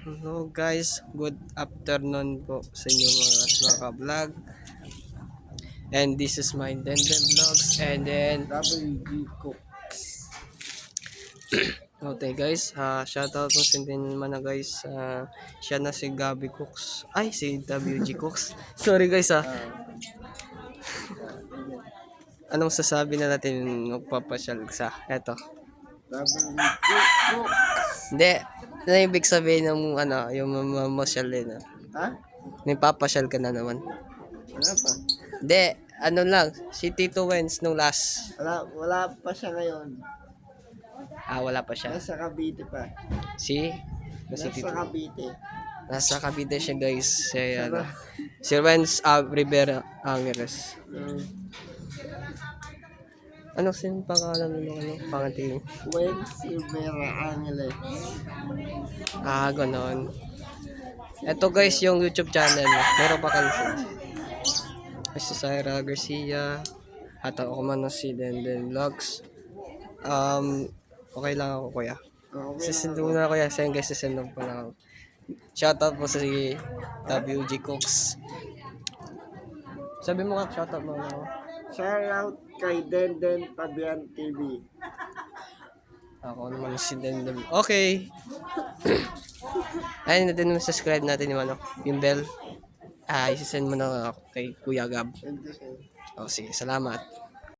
Hello guys, good afternoon po sa inyo mga ka-vlog. And this is my Denden Vlogs and then WG Cook. okay guys, shoutout po sa din naman na guys. Siya na si Gabi Cooks. Ay, si WG Cooks. Sorry guys Anong sasabi na natin magpapasyal sa eto? WG Cook. Hindi, ano yung ibig sabihin ng yung mamasyal din Ha? May papasyal ka na naman. Ano pa? Hindi, ano lang, si Tito Wens nung last. Wala pa siya ngayon. Wala pa siya. Nasa Cavite pa. Si Nasa Tito. Cavite. Nasa Cavite siya guys. Si Wens Rivera Angeles. Ano sin pangalan mo pangating? Gwen Silvera Angeles. Ganon. Ito guys yung YouTube channel. Meron pa kayo si Syra Garcia. At ako man si Denden Vlogs. Okay lang ako kuya. Sisend mo na kuya. Send guys, sisend mo pa lang ako. Shoutout po si WG Cooks. Sabi mo nga, shoutout mo na ako. Shout out kay Denden Pabian TV. Ako naman si Denden. Okay. Ayun natin yung subscribe natin yung bell. Isisend mo na ako kay Kuya Gab. Thank you, sir. Sige, salamat.